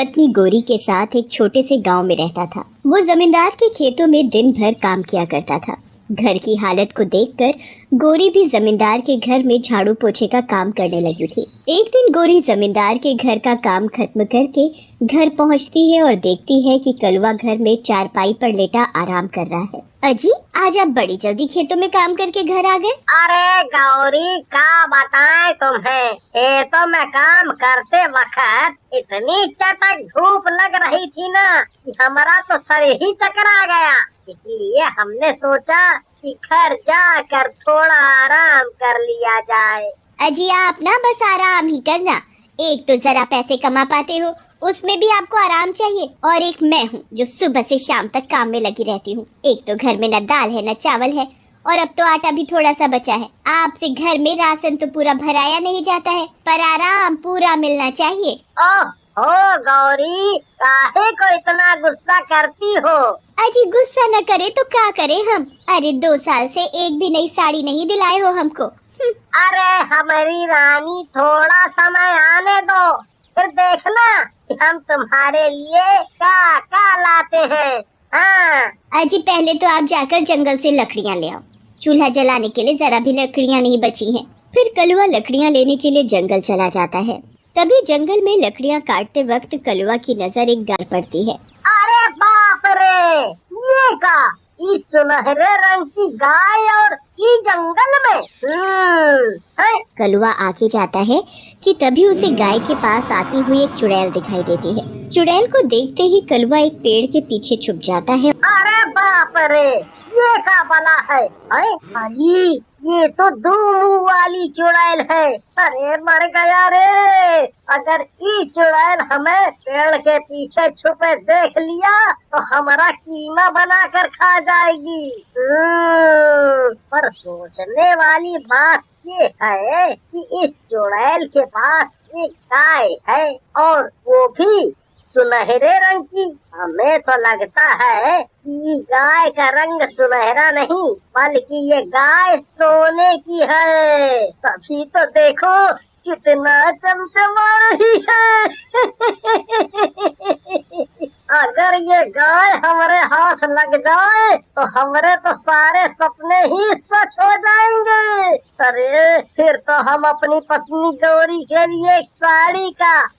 पत्नी गोरी के साथ एक छोटे से गांव में रहता था। वो जमींदार के खेतों में दिन भर काम किया करता था। घर की हालत को देखकर गोरी भी जमींदार के घर में झाड़ू पोछे का काम करने लगी थी। एक दिन गोरी जमींदार के घर का काम खत्म करके घर पहुंचती है और देखती है कि कलवा घर में चारपाई पर लेटा आराम कर रहा है। अजी, आज आप बड़ी जल्दी खेतों में काम करके घर आ गए। अरे गौरी, क्या बताएं तुम्हें, खेतों में काम करते वक्त इतनी चटक धूप लग रही थी ना कि हमारा तो सर ही चकरा गया। इसलिए हमने सोचा कि घर जाकर थोड़ा आराम कर लिया जाए। अजी, आप ना बस आराम ही करना। एक तो जरा पैसे कमा पाते हो, उसमें भी आपको आराम चाहिए। और एक मैं हूँ जो सुबह से शाम तक काम में लगी रहती हूँ। एक तो घर में न दाल है न चावल है, और अब तो आटा भी थोड़ा सा बचा है। आपसे घर में राशन तो पूरा भराया नहीं जाता है, पर आराम पूरा मिलना चाहिए। ओह गौरी, काहे को इतना गुस्सा करती हो? अजी, गुस्सा न करे तो क्या करे हम। अरे 2 साल से एक भी नई साड़ी नहीं दिलाए हो हमको। अरे हमारी रानी, थोड़ा समय आने दो, फिर देखना कि हम तुम्हारे लिए क्या क्या लाते हैं। हाँ अजी, पहले तो आप जाकर जंगल से लकड़ियाँ ले आओ। चूल्हा जलाने के लिए जरा भी लकड़ियाँ नहीं बची हैं। फिर कलवा लकड़ियाँ लेने के लिए जंगल चला जाता है। तभी जंगल में लकड़ियाँ काटते वक्त कलवा की नजर एक गाय पड़ती है। अरे बाप रे, ये का इस सुनहरे रंग की गाय और ये जंगल में। है? कलवा आगे जाता है कि तभी उसे गाय के पास आती हुई एक चुड़ैल दिखाई देती है। चुड़ैल को देखते ही कलवा एक पेड़ के पीछे छुप जाता है। अरे बाप रे, ये क्या बला है? अरे ये तो 2 मुंह वाली चुड़ैल है। अरे मर गया रे। अगर ये चुड़ैल हमें पेड़ के पीछे छुपे देख लिया तो हमारा कीमा बना कर खा जाएगी। पर सोचने वाली बात ये है कि इस चुड़ैल के पास एक गाय है, और वो भी सुनहरे रंग की। हमें तो लगता है कि गाय का रंग सुनहरा नहीं, बल्कि ये गाय सोने की है। तभी तो देखो कितना चमचमा रही है। अगर ये गाय हमारे हाथ लग जाए तो हमारे तो सारे सपने ही सच हो जाएंगे। अरे फिर तो हम अपनी पत्नी गौरी के लिए एक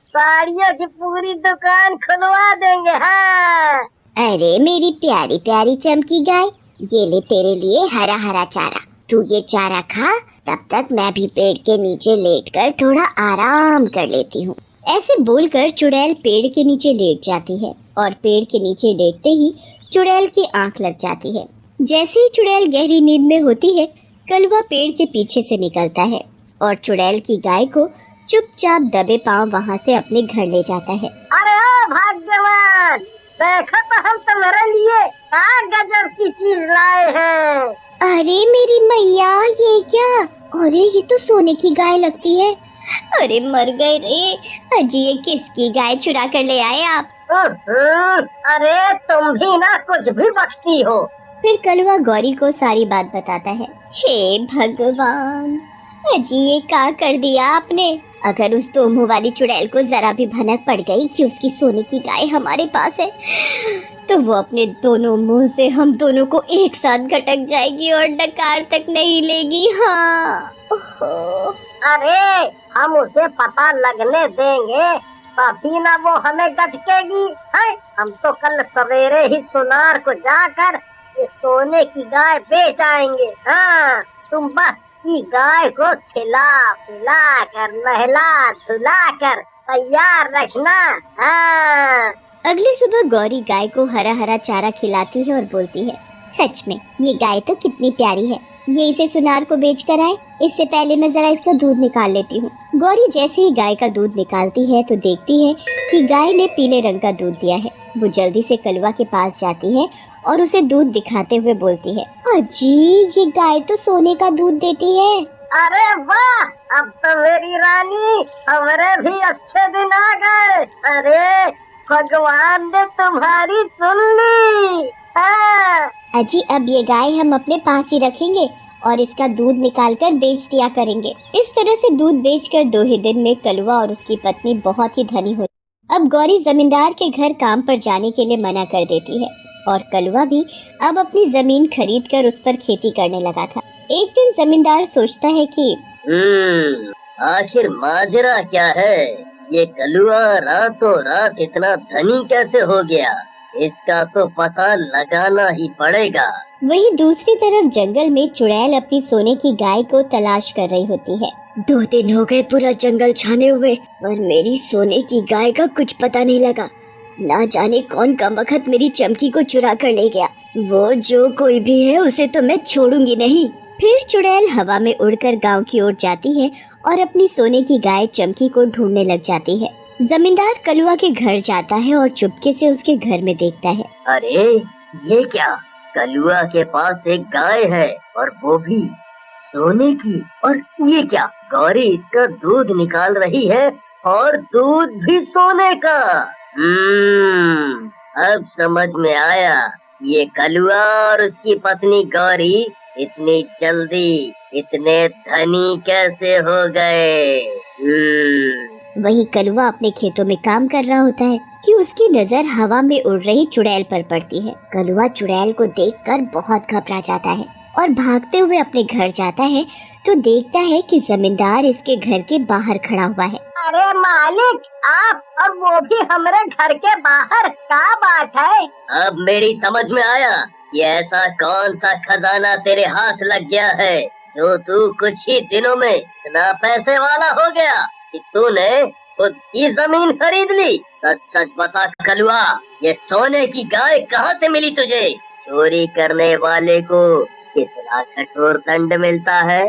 साड़ियों की पूरी दुकान खुलवा देंगे। हाँ। अरे मेरी प्यारी प्यारी चमकी गाय, ये ले तेरे लिए हरा हरा चारा। तू ये चारा खा, तब तक मैं भी पेड़ के नीचे लेटकर थोड़ा आराम कर लेती हूँ। ऐसे बोलकर चुड़ैल पेड़ के नीचे लेट जाती है, और पेड़ के नीचे लेटते ही चुड़ैल की आंख लग जाती है। जैसे ही चुड़ैल गहरी नींद में होती है, कलवा पेड़ के पीछे से निकलता है और चुड़ैल की गाय को चुपचाप दबे पांव वहाँ से अपने घर ले जाता है। अरे ओ भाग्यवान, देखो तो हम तुम्हारे लिए क्या गजब की चीज लाए हैं। अरे मेरी मैया, ये क्या? अरे ये तो सोने की गाय लगती है। अरे मर गए रे। अजी, ये किसकी गाय चुरा कर ले आए आप? अरे तुम भी ना कुछ भी बकती हो। फिर कलवा गौरी को सारी बात बताता है। हे भगवान, अजी ये क्या कर दिया आपने? अगर उस 2 मुंह वाली चुड़ैल को जरा भी भनक पड़ गई कि उसकी सोने की गाय हमारे पास है, तो वो अपने दोनों मुंह से हम दोनों को एक साथ घटक जाएगी और डकार तक नहीं लेगी। हाँ। अरे हम उसे पता लगने देंगे तभी ना वो हमें गटकेगी। हम तो कल सवेरे ही सुनार को जाकर इस सोने की गाय बेच आएंगे। हाँ, तुम बस ये गाय को खिला पिला कर नहला धुला कर तैयार रखना। हाँ। अगली सुबह गौरी गाय को हरा हरा चारा खिलाती है और बोलती है, सच में ये गाय तो कितनी प्यारी है। ये इसे सुनार को बेच कर आए, इससे पहले मैं जरा इसका दूध निकाल लेती हूँ। गौरी जैसे ही गाय का दूध निकालती है तो देखती है कि गाय ने पीले रंग का दूध दिया है। वो जल्दी से कलवा के पास जाती है और उसे दूध दिखाते हुए बोलती है, अजी ये गाय तो सोने का दूध देती है। अरे वाह, अब तो मेरी रानी हमारे भी अच्छे दिन आ गए। अरे भगवान ने तुम्हारी सुन ली। अजी, अब ये गाय हम अपने पास ही रखेंगे और इसका दूध निकालकर बेच दिया करेंगे। इस तरह से दूध बेचकर 2 ही दिन में कलवा और उसकी पत्नी बहुत ही धनी हुई। अब गौरी जमींदार के घर काम पर जाने के लिए मना कर देती है और कलुआ भी अब अपनी जमीन खरीद कर उस पर खेती करने लगा था। एक दिन जमींदार सोचता है कि आखिर माजरा क्या है? ये कलुआ रातों रात इतना धनी कैसे हो गया? इसका तो पता लगाना ही पड़ेगा। वहीं दूसरी तरफ जंगल में चुड़ैल अपनी सोने की गाय को तलाश कर रही होती है। 2 दिन हो गए पूरा जंगल छाने हुए और मेरी सोने की गाय का कुछ पता नहीं लगा। ना जाने कौन कमबख्त मेरी चमकी को चुरा कर ले गया। वो जो कोई भी है उसे तो मैं छोड़ूंगी नहीं। फिर चुड़ैल हवा में उड़कर गांव की ओर जाती है और अपनी सोने की गाय चमकी को ढूंढने लग जाती है। जमींदार कलुआ के घर जाता है और चुपके से उसके घर में देखता है। अरे ये क्या? कलुआ के पास एक गाय है और वो भी सोने की। और ये क्या? गौरी इसका दूध निकाल रही है और दूध भी सोने का। अब समझ में आया कि ये कलुआ और उसकी पत्नी गौरी इतनी जल्दी इतने धनी कैसे हो गए। वही कलुआ अपने खेतों में काम कर रहा होता है कि उसकी नजर हवा में उड़ रही चुड़ैल पर पड़ती है। कलुआ चुड़ैल को देखकर बहुत घबरा जाता है और भागते हुए अपने घर जाता है तो देखता है कि जमींदार इसके घर के बाहर खड़ा हुआ है। अरे मालिक, आप और वो भी हमारे घर के बाहर, क्या बात है? अब मेरी समझ में आया, ये ऐसा कौन सा खजाना तेरे हाथ लग गया है जो तू कुछ ही दिनों में इतना पैसे वाला हो गया कि तूने खुद की जमीन खरीद ली। सच सच बता कलुआ, ये सोने की गाय कहाँ से मिली तुझे? चोरी करने वाले को कितना कठोर दंड मिलता है?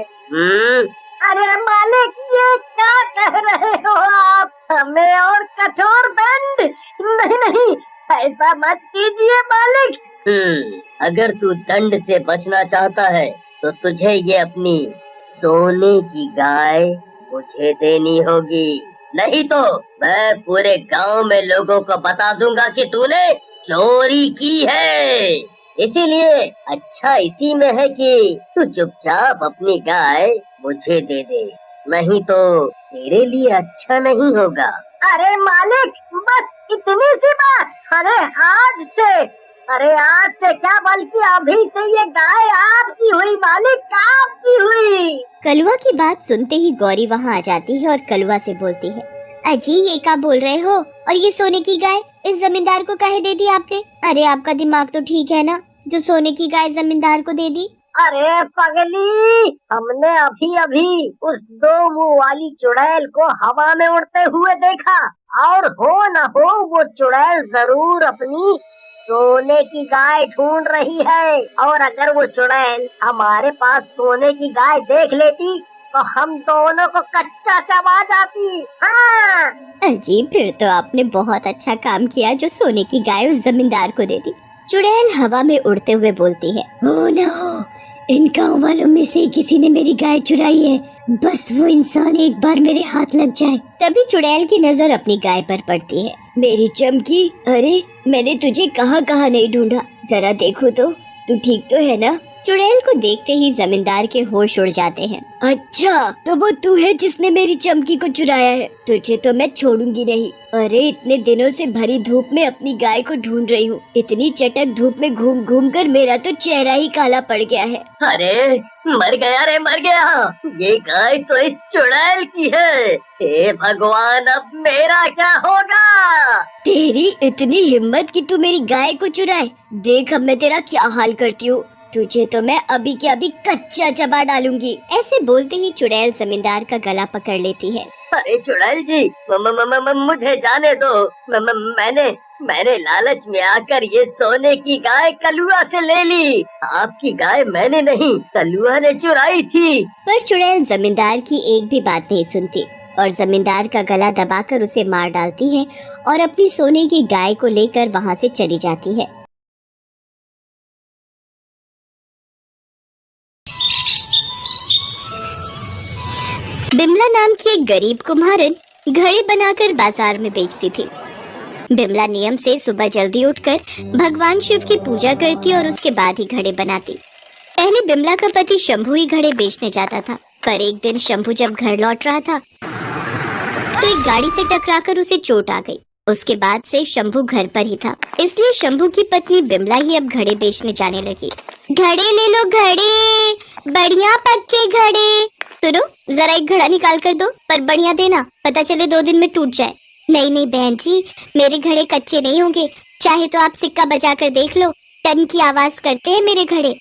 अरे मालिक, ये क्या कह रहे हो आप? हमें और कठोर दंड? नहीं नहीं, ऐसा मत कीजिए मालिक। अगर तू दंड से बचना चाहता है तो तुझे ये अपनी सोने की गाय मुझे देनी होगी, नहीं तो मैं पूरे गांव में लोगों को बता दूंगा कि तूने चोरी की है। इसीलिए अच्छा इसी में है कि तू चुपचाप अपनी गाय मुझे दे दे, नहीं तो तेरे लिए अच्छा नहीं होगा। अरे मालिक, बस इतनी सी बात? अरे आज से क्या, बल्कि अभी से ये गाय आपकी हुई मालिक, आपकी हुई। कलुआ की बात सुनते ही गौरी वहाँ आ जाती है और कलुआ से बोलती है, अजी ये क्या बोल रहे हो? और ये सोने की गाय इस जमींदार को काहे दे दी आपने? अरे आपका दिमाग तो ठीक है ना, जो सोने की गाय जमींदार को दे दी? अरे पगली, हमने अभी अभी उस 2 मुंह वाली चुड़ैल को हवा में उड़ते हुए देखा, और हो न हो वो चुड़ैल जरूर अपनी सोने की गाय ढूंढ रही है। और अगर वो चुड़ैल हमारे पास सोने की गाय देख लेती तो हम दोनों को कच्चा चबा जाती। हाँ। अजी फिर तो आपने बहुत अच्छा काम किया जो सोने की गाय उस जमींदार को दे दी। चुड़ैल हवा में उड़ते हुए बोलती है, ओ नो, इन गाँव वालों में से किसी ने मेरी गाय चुराई है, बस वो इंसान एक बार मेरे हाथ लग जाए। तभी चुड़ैल की नजर अपनी गाय पर पड़ती है। मेरी चमकी, अरे मैंने तुझे कहाँ कहाँ नहीं ढूंढा, जरा देखो तो तू ठीक तो है ना? चुड़ैल को देखते ही जमींदार के होश उड़ जाते हैं। अच्छा तो वो तू है जिसने मेरी चमकी को चुराया है, तुझे तो मैं छोड़ूंगी नहीं। अरे इतने दिनों से भरी धूप में अपनी गाय को ढूंढ रही हूँ, इतनी चटक धूप में घूम घूम कर मेरा तो चेहरा ही काला पड़ गया है। अरे मर गया रे, मर गया, ये गाय तो इस चुड़ैल की है। हे भगवान, अब मेरा क्या होगा? तेरी इतनी हिम्मत कि तू मेरी गाय को चुराए, देख अब मैं तेरा क्या हाल करती हूँ, तुझे तो मैं अभी के अभी कच्चा चबा डालूंगी। ऐसे बोलते ही चुड़ैल जमींदार का गला पकड़ लेती है। अरे चुड़ैल जी, मुझे जाने दो। मैंने लालच में आकर ये सोने की गाय कलुआ से ले ली। आपकी गाय मैंने नहीं, कलुआ ने चुराई थी। पर चुड़ैल जमींदार की एक भी बात नहीं सुनती और जमींदार का गला दबाकर उसे मार डालती है और अपनी सोने की गाय को लेकर वहाँ से चली जाती है। बिमला नाम की एक गरीब कुम्हारन घड़े बनाकर बाजार में बेचती थी। बिमला नियम से सुबह जल्दी उठकर भगवान शिव की पूजा करती और उसके बाद ही घड़े बनाती। पहले बिमला का पति शंभू ही घड़े बेचने जाता था, पर एक दिन शंभू जब घर लौट रहा था तो एक गाड़ी से टकराकर उसे चोट आ गई। उसके बाद से शंभू घर पर ही था, इसलिए शंभू की पत्नी बिमला ही अब घड़े बेचने जाने लगी। घड़े ले लो घड़े, बढ़िया पक्के घड़े। सुनो, जरा एक घड़ा निकाल कर दो, पर बढ़िया देना, पता चले 2 दिन में टूट जाए। नहीं नहीं बहन जी, मेरे घड़े कच्चे नहीं होंगे, चाहे तो आप सिक्का बजा कर देख लो, टन की आवाज करते हैं मेरे घड़े।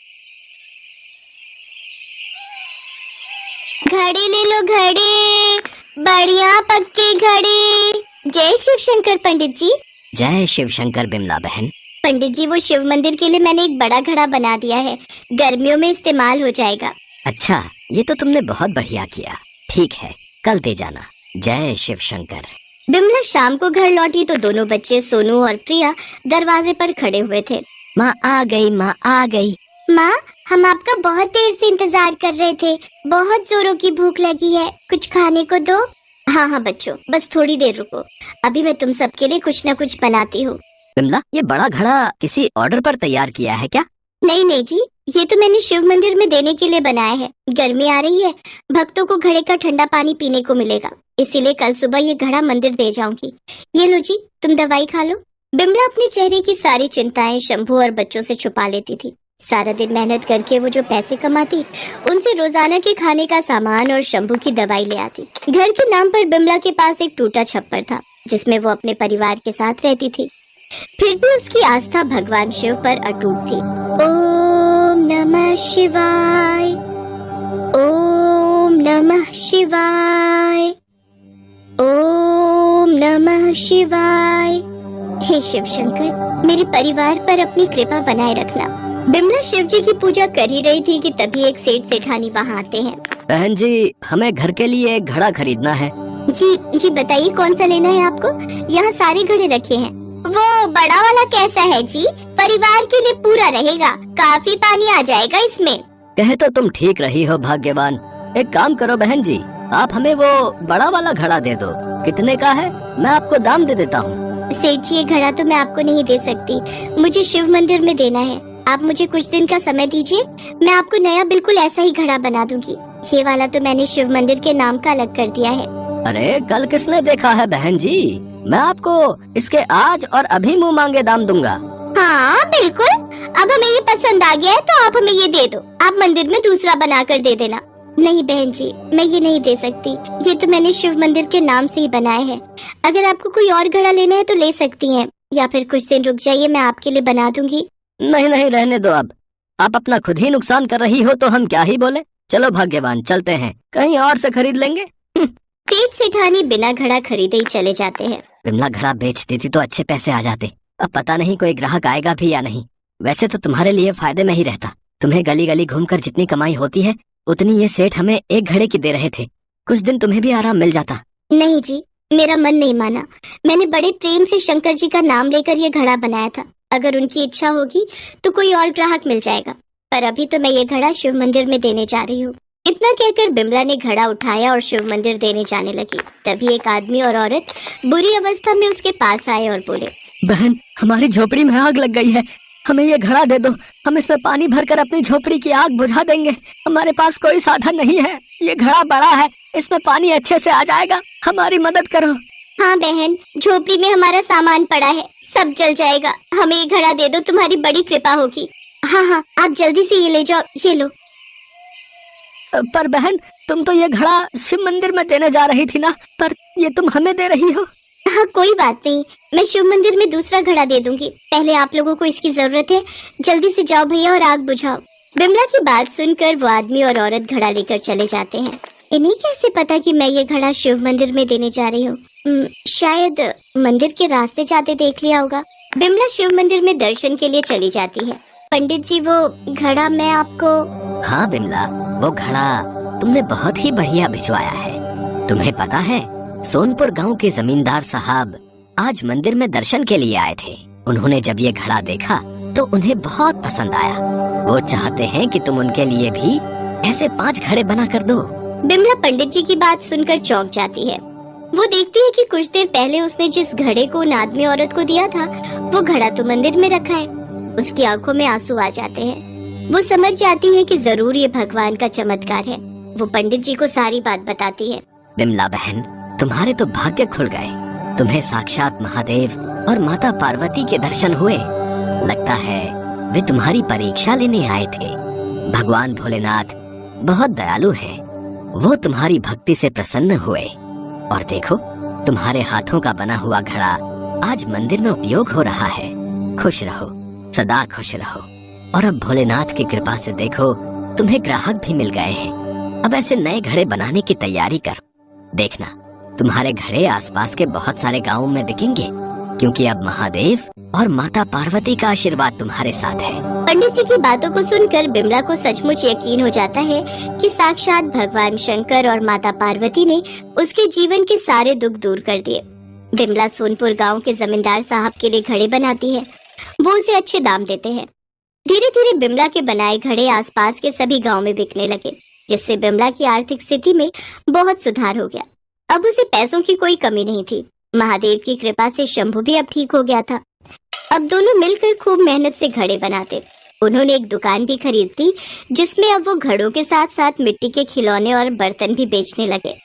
घड़े ले लो घड़े, बढ़िया पक्के घड़े। जय शिव शंकर पंडित जी। जय शिव शंकर बिमला बहन। पंडित जी, वो शिव मंदिर के लिए मैंने एक बड़ा घड़ा बना दिया है, गर्मियों में इस्तेमाल हो जाएगा। अच्छा, ये तो तुमने बहुत बढ़िया किया। ठीक है, कल दे जाना। जय शिव शंकर। बिमला शाम को घर लौटी तो दोनों बच्चे सोनू और प्रिया दरवाजे पर खड़े हुए थे। माँ आ गई, माँ आ गई। माँ, हम आपका बहुत देर से इंतजार कर रहे थे, बहुत जोरों की भूख लगी है, कुछ खाने को दो। हाँ हाँ बच्चों, बस थोड़ी देर रुको, अभी मैं तुम सबके लिए कुछ न कुछ बनाती हूँ। बिमला, ये बड़ा घड़ा किसी ऑर्डर पर तैयार किया है क्या? नहीं नहीं जी, ये तो मैंने शिव मंदिर में देने के लिए बनाया है। गर्मी आ रही है, भक्तों को घड़े का ठंडा पानी पीने को मिलेगा, इसीलिए कल सुबह ये घड़ा मंदिर दे जाऊंगी। ये लो जी, तुम दवाई खा लो। बिमला अपने चेहरे की सारी चिंताएं शंभू और बच्चों से छुपा लेती थी। सारा दिन मेहनत करके वो जो पैसे कमाती, उनसे रोजाना के खाने का सामान और शंभू की दवाई ले आती। घर के नाम पर बिमला के पास एक टूटा छप्पर था, जिसमें वो अपने परिवार के साथ रहती थी। फिर भी उसकी आस्था भगवान शिव पर अटूट थी। ओम नमः शिवाय, ओम नमः शिवाय, ओम नमः शिवाय। हे शिव शंकर, मेरे परिवार पर अपनी कृपा बनाए रखना। बिमला शिव जी की पूजा कर ही रही थी कि तभी एक सेठ सेठानी वहाँ आते हैं। बहन जी, हमें घर के लिए एक घड़ा खरीदना है। जी जी बताइए, कौन सा लेना है आपको? यहाँ सारे घड़े रखे हैं। वो बड़ा वाला कैसा है जी? परिवार के लिए पूरा रहेगा, काफी पानी आ जाएगा इसमें। कहे तो तुम ठीक रही हो भाग्यवान। एक काम करो बहन जी, आप हमें वो बड़ा वाला घड़ा दे दो। कितने का है? मैं आपको दाम दे देता हूँ। सेठ जी, ये घड़ा तो मैं आपको नहीं दे सकती, मुझे शिव मंदिर में देना है। आप मुझे कुछ दिन का समय दीजिए, मैं आपको नया बिल्कुल ऐसा ही घड़ा बना दूंगी। ये वाला तो मैंने शिव मंदिर के नाम का अलग कर दिया है। अरे कल किसने देखा है बहन जी? मैं आपको इसके आज और अभी मुंह मांगे दाम दूंगा। हाँ बिल्कुल, अब हमें ये पसंद आ गया है तो आप हमें ये दे दो। आप मंदिर में दूसरा बना कर दे देना। नहीं बहन जी, मैं ये नहीं दे सकती, ये तो मैंने शिव मंदिर के नाम से ही बनाया है। अगर आपको कोई और घड़ा लेना है तो ले सकती हैं, या फिर कुछ दिन रुक जाइए, मैं आपके लिए बना दूंगी। नहीं नहीं, रहने दो। अब आप अपना खुद ही नुकसान कर रही हो तो हम क्या ही बोले। चलो भाग्यवान, चलते हैं, कहीं और से खरीद लेंगे। सेठ सेठानी बिना घड़ा खरीदे ही चले जाते हैं। बिमला घड़ा बेच देती तो अच्छे पैसे आ जाते। अब पता नहीं कोई ग्राहक आएगा भी या नहीं। वैसे तो तुम्हारे लिए फायदे में ही रहता। तुम्हें गली गली घूमकर जितनी कमाई होती है, उतनी ये सेठ हमें एक घड़े की दे रहे थे। कुछ दिन तुम्हें भी आराम मिल जाता। नहीं जी, मेरा मन नहीं माना। मैंने बड़े प्रेम से शंकर जी का नाम लेकर ये घड़ा बनाया था। अगर उनकी इच्छा होगी तो कोई और ग्राहक मिल जाएगा, पर अभी तो मैं ये घड़ा शिव मंदिर में देने जा रही हूँ। इतना कहकर बिमला ने घड़ा उठाया और शिव मंदिर देने जाने लगी। तभी एक आदमी और औरत बुरी अवस्था में उसके पास आए और बोले, बहन, हमारी झोपड़ी में आग लग गई है, हमें ये घड़ा दे दो। हम इसमें पानी भरकर अपनी झोपड़ी की आग बुझा देंगे। हमारे पास कोई साधन नहीं है। ये घड़ा बड़ा है, इसमें पानी अच्छे से आ जाएगा। हमारी मदद करो। हाँ बहन, झोपड़ी में हमारा सामान पड़ा है, सब जल जाएगा। हमें ये घड़ा दे दो, तुम्हारी बड़ी कृपा होगी। हाँ हाँ, आप जल्दी से ये ले जाओ, ये लो। पर बहन, तुम तो ये घड़ा शिव मंदिर में देने जा रही थी ना, पर ये तुम हमें दे रही हो। हाँ कोई बात नहीं, मैं शिव मंदिर में दूसरा घड़ा दे दूंगी। पहले आप लोगों को इसकी जरूरत है, जल्दी से जाओ भैया और आग बुझाओ। बिमला की बात सुनकर वो आदमी और औरत घड़ा लेकर चले जाते हैं। इन्हें कैसे पता कि मैं ये घड़ा शिव मंदिर में देने जा रही हूँ? शायद मंदिर के रास्ते जाते देख लिया होगा। बिमला शिव मंदिर में दर्शन के लिए चली जाती है। पंडित जी, वो घड़ा मैं आपको। हाँ बिमला, वो घड़ा तुमने बहुत ही बढ़िया भिजवाया है। तुम्हें पता है, सोनपुर गांव के जमींदार साहब आज मंदिर में दर्शन के लिए आए थे। उन्होंने जब ये घड़ा देखा तो उन्हें बहुत पसंद आया। वो चाहते हैं कि तुम उनके लिए भी ऐसे 5 घड़े बना कर दो। बिमला पंडित जी की बात सुनकर चौंक जाती है। वो देखती है कि कुछ देर पहले उसने जिस घड़े को उन आदमी औरत को दिया था, वो घड़ा तो मंदिर में रखा है। उसकी आंखों में आंसू आ जाते हैं। वो समझ जाती है कि जरूर ये भगवान का चमत्कार है। वो पंडित जी को सारी बात बताती है। बिमला बहन, तुम्हारे तो भाग्य खुल गए। तुम्हें साक्षात महादेव और माता पार्वती के दर्शन हुए। लगता है वे तुम्हारी परीक्षा लेने आए थे। भगवान भोलेनाथ बहुत दयालु हैं। वो तुम्हारी भक्ति से प्रसन्न हुए और देखो, तुम्हारे हाथों का बना हुआ घड़ा आज मंदिर में उपयोग हो रहा है। खुश रहो, सदा खुश रहो। और अब भोलेनाथ की कृपा से देखो, तुम्हें ग्राहक भी मिल गए हैं। अब ऐसे नए घड़े बनाने की तैयारी करो। देखना, तुम्हारे घड़े आसपास के बहुत सारे गांवों में बिकेंगे, क्योंकि अब महादेव और माता पार्वती का आशीर्वाद तुम्हारे साथ है। पंडित जी की बातों को सुनकर बिमला को सचमुच यकीन हो जाता है कि साक्षात भगवान शंकर और माता पार्वती ने उसके जीवन के सारे दुख दूर कर दिए। बिमला सोनपुर गांव के जमींदार साहब के लिए घड़े बनाती है। वो उसे अच्छे दाम देते हैं। धीरे धीरे बिमला के बनाए घड़े आसपास के सभी गांव में बिकने लगे, जिससे बिमला की आर्थिक स्थिति में बहुत सुधार हो गया। अब उसे पैसों की कोई कमी नहीं थी। महादेव की कृपा से शंभू भी अब ठीक हो गया था। अब दोनों मिलकर खूब मेहनत से घड़े बनाते। उन्होंने एक दुकान भी खरीद ली, जिसमें अब वो घड़ों के साथ साथ मिट्टी के खिलौने और बर्तन भी बेचने लगे।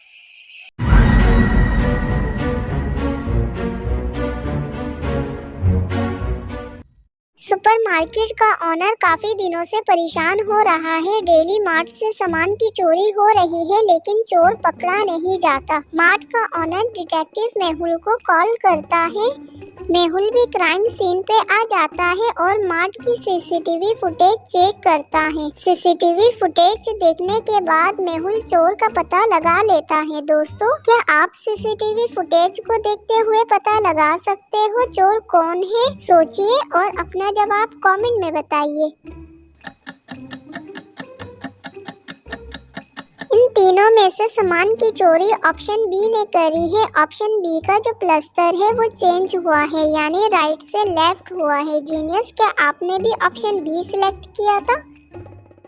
सुपरमार्केट का ऑनर काफी दिनों से परेशान हो रहा है। डेली मार्ट से सामान की चोरी हो रही है, लेकिन चोर पकड़ा नहीं जाता। मार्ट का ऑनर डिटेक्टिव मेहुल को कॉल करता है। मेहुल भी क्राइम सीन पे आ जाता है और मार्ट की सीसीटीवी फुटेज चेक करता है। सीसीटीवी फुटेज देखने के बाद मेहुल चोर का पता लगा लेता है। दोस्तों, क्या आप सीसीटीवी फुटेज को देखते हुए पता लगा सकते हो चोर कौन है? सोचिए और अपना जवाब कमेंट में बताइए। इन तीनों में से सामान की चोरी ऑप्शन बी ने करी है। ऑप्शन बी का जो प्लस्तर है वो चेंज हुआ है, यानी राइट से लेफ्ट हुआ है। जीनियस, क्या आपने भी ऑप्शन बी सिलेक्ट किया था?